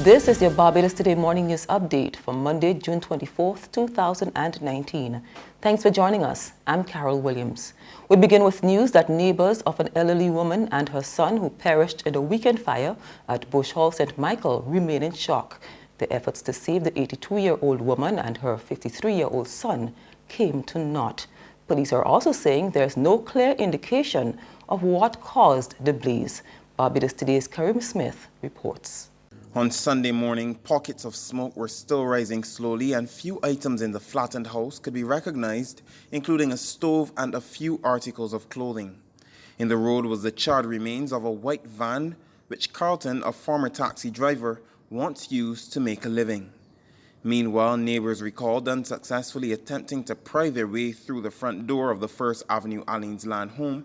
This is your Barbados Today Morning News Update for Monday, June 24th, 2019. Thanks for joining us. I'm Carol Williams. We begin with news that neighbors of an elderly woman and her son who perished in a weekend fire at Bush Hall, St. Michael remain in shock. The efforts to save the 82-year-old woman and her 53-year-old son came to naught. Police are also saying there's no clear indication of what caused the blaze. Barbados Today's Karim Smith reports. On Sunday morning, pockets of smoke were still rising slowly and few items in the flattened house could be recognized, including a stove and a few articles of clothing. In the road was the charred remains of a white van which Carlton, a former taxi driver, once used to make a living. Meanwhile, neighbors recalled unsuccessfully attempting to pry their way through the front door of the First Avenue Alleyne's land home.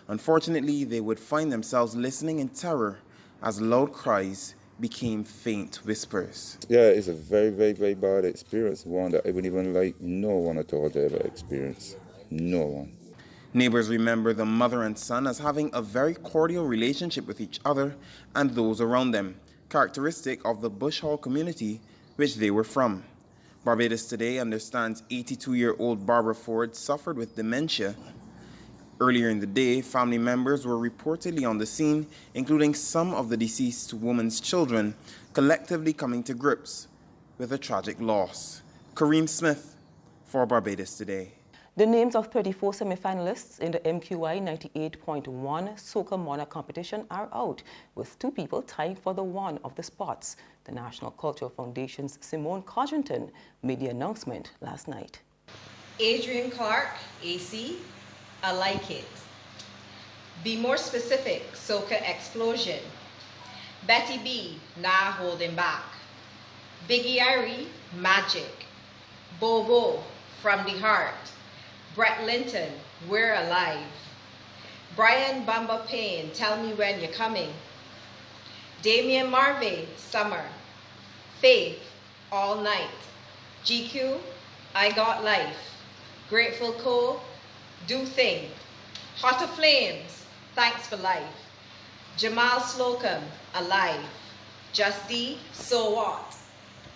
Unfortunately, they would find themselves listening in terror as loud cries became faint whispers. Yeah, it's a very, very, very bad experience, one that I wouldn't even like no one at all to ever experience. No one. Neighbors remember the mother and son as having a very cordial relationship with each other and those around them, characteristic of the Bush Hall community which they were from. Barbados Today understands 82-year-old Barbara Ford suffered with dementia. Earlier in the day, family members were reportedly on the scene, including some of the deceased woman's children, collectively coming to grips with a tragic loss. Kareem Smith for Barbados Today. The names of 34 semi-finalists in the MQI 98.1 Soca Monarch competition are out, with 2 people tying for the one of the spots. The National Cultural Foundation's Simone Codrington made the announcement last night. Adrian Clark, AC, I like it. Be more specific, Soca Explosion. Betty B, Nah Holding Back. Biggie Irie, Magic. Bobo, From the Heart. Brett Linton, We're Alive. Brian Bamba Payne, Tell Me When You're Coming. Damian Marvey, Summer. Faith, All Night. GQ, I Got Life. Grateful Co, Do Thing. Hotter Flames, Thanks for Life. Jamal Slocum, Alive. Just D, So What.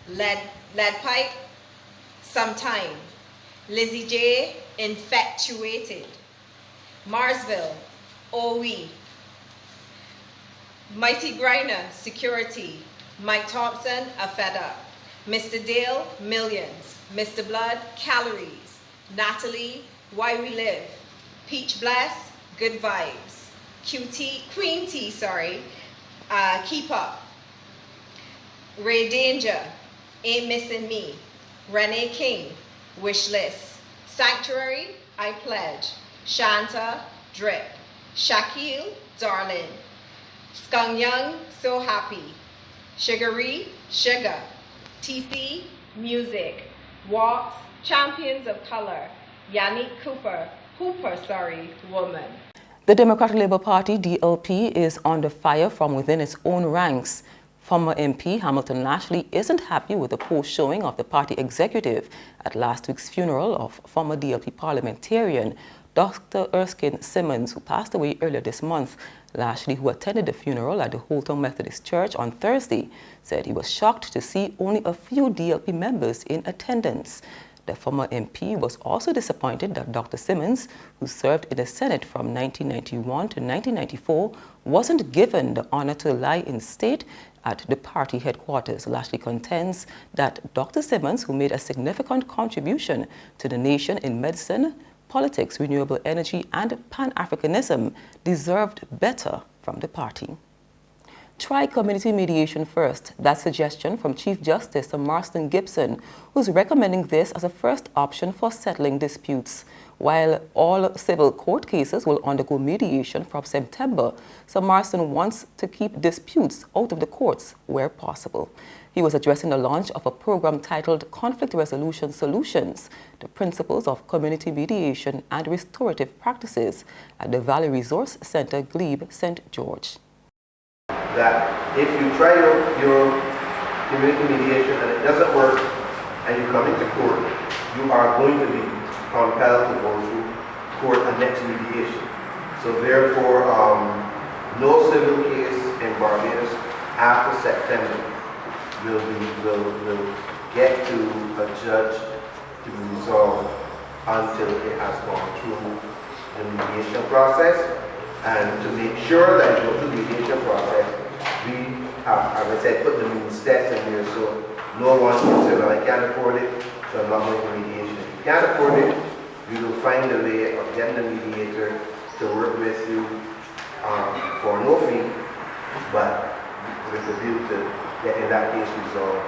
Lead Pipe, Sometime. Lizzie J, Infatuated. Marsville, Oh We. Mighty Griner, Security. Mike Thompson, A Fed Up. Mr. Dale, Millions. Mr. Blood, Calories. Natalie, Why We Live. Peach Bless, Good Vibes. Queen T, Keep Up. Ray Danger, Ain't Missing Me. Renee King, Wish List. Sanctuary, I Pledge. Shanta, Drip. Shaquille, Darling. Skung Young, So Happy. Sugary, Sugar. TC, Music. Walks, Champions of Color. Yannick Hooper, Woman. The Democratic Labour Party, DLP, is under fire from within its own ranks. Former MP Hamilton Lashley isn't happy with the poor showing of the party executive at last week's funeral of former DLP parliamentarian Dr. Erskine Simmons, who passed away earlier this month. Lashley, who attended the funeral at the Holton Methodist Church on Thursday, said he was shocked to see only a few DLP members in attendance. The former MP was also disappointed that Dr. Simmons, who served in the Senate from 1991 to 1994, wasn't given the honor to lie in state at the party headquarters. Lashley contends that Dr. Simmons, who made a significant contribution to the nation in medicine, politics, renewable energy, and Pan-Africanism, deserved better from the party. Try community mediation first. That suggestion from Chief Justice Marston Gibson, who's recommending this as a first option for settling disputes. While all civil court cases will undergo mediation from September, Sir Marston wants to keep disputes out of the courts where possible. He was addressing the launch of a program titled Conflict Resolution Solutions, the Principles of Community Mediation and Restorative Practices at the Valley Resource Center, Glebe, St. George. That if you try your community mediation and it doesn't work and you come into court, you are going to be compelled to go through court and next mediation. So therefore, no civil case in Barbados after September will get to a judge to resolve until it has gone through the mediation process. And to make sure that it goes through the mediation process, we have, as I said, put the means steps in here so no one can say, well, I can't afford it, so I'm not going to mediation. If you can't afford it, we will find a way of getting the mediator to work with you for no fee, but with the view to getting that case resolved.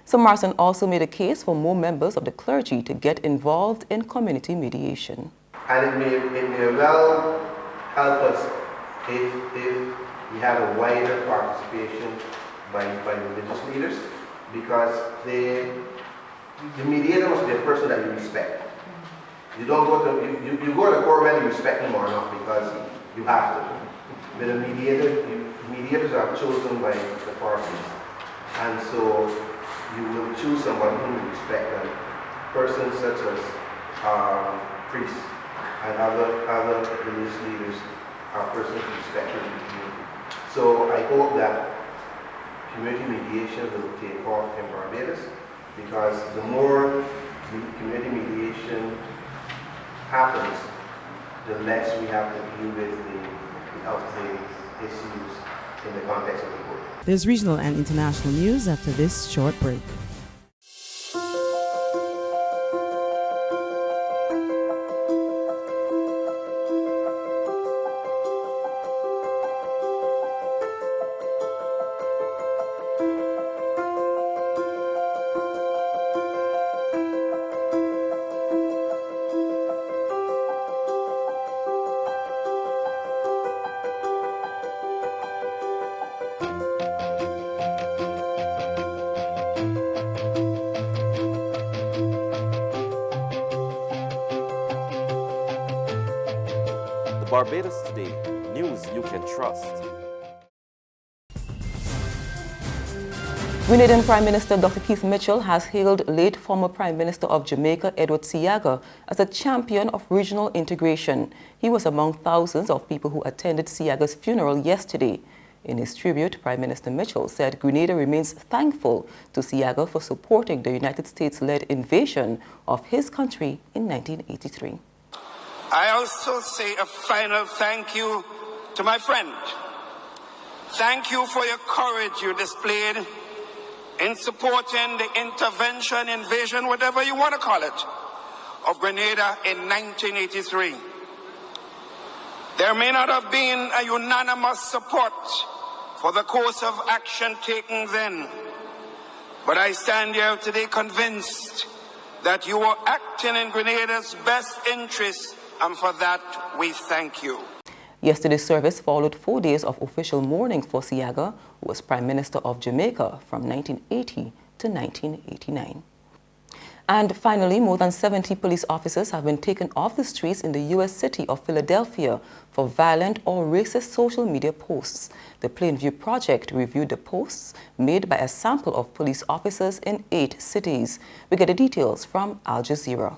So Morrison also made a case for more members of the clergy to get involved in community mediation. And it may well help us if we have a wider participation by religious leaders, because the mediator must be a person that you respect. You don't go to you go to court whether you respect them or not, because you have to. With a mediator, mediators are chosen by the parties, and so you will choose someone whom you respect, and persons such as priests and other religious leaders are persons respected in the community. So I hope that community mediation will take off in Barbados, because the more community mediation happens, the less we have to deal with the issues in the context of the court. There's regional and international news after this short break. Barbados Today, news you can trust. Grenadian Prime Minister Dr. Keith Mitchell has hailed late former Prime Minister of Jamaica, Edward Seaga, as a champion of regional integration. He was among thousands of people who attended Seaga's funeral yesterday. In his tribute, Prime Minister Mitchell said Grenada remains thankful to Seaga for supporting the United States-led invasion of his country in 1983. I also say a final thank you to my friend. Thank you for your courage you displayed in supporting the intervention, invasion, whatever you want to call it, of Grenada in 1983. There may not have been a unanimous support for the course of action taken then, but I stand here today convinced that you were acting in Grenada's best interest, and for that we thank you. Yesterday's service followed 4 days of official mourning for Seaga, who was Prime Minister of Jamaica from 1980 to 1989. And finally, more than 70 police officers have been taken off the streets in the U.S. city of Philadelphia for violent or racist social media posts. The Plainview Project reviewed the posts made by a sample of police officers in 8 cities. We get the details from Al Jazeera.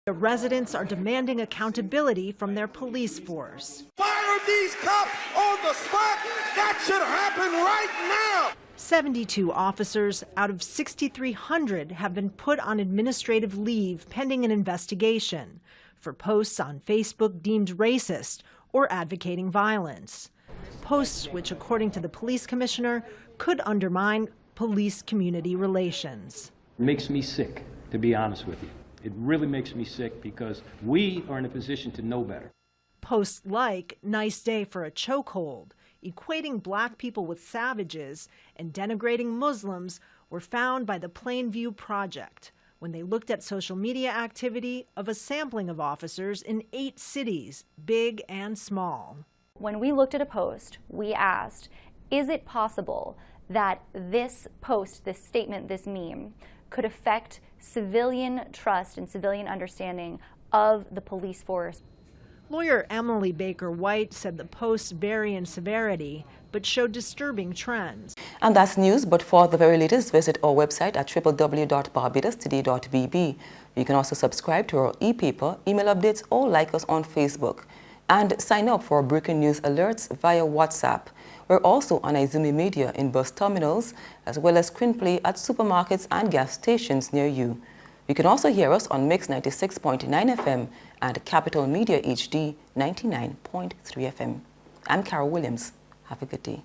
The residents are demanding accountability from their police force. Fire these cops on the spot! That should happen right now! 72 officers out of 6,300 have been put on administrative leave pending an investigation for posts on Facebook deemed racist or advocating violence. Posts which, according to the police commissioner, could undermine police-community relations. It makes me sick, to be honest with you. It really makes me sick because we are in a position to know better. Posts like "nice day for a chokehold," equating black people with savages, and denigrating Muslims were found by the Plainview Project when they looked at social media activity of a sampling of officers in 8 cities, big and small. When we looked at a post, we asked, is it possible that this post, this statement, this meme, could affect civilian trust and civilian understanding of the police force? Lawyer Emily Baker White said the posts vary in severity, but showed disturbing trends. And that's news, but for the very latest, visit our website at www.barbadostoday.bb. You can also subscribe to our e-paper, email updates, or like us on Facebook. And sign up for breaking news alerts via WhatsApp. We're also on Izumi Media in bus terminals, as well as Screenplay at supermarkets and gas stations near you. You can also hear us on Mix 96.9 FM and Capital Media HD 99.3 FM. I'm Carol Williams. Have a good day.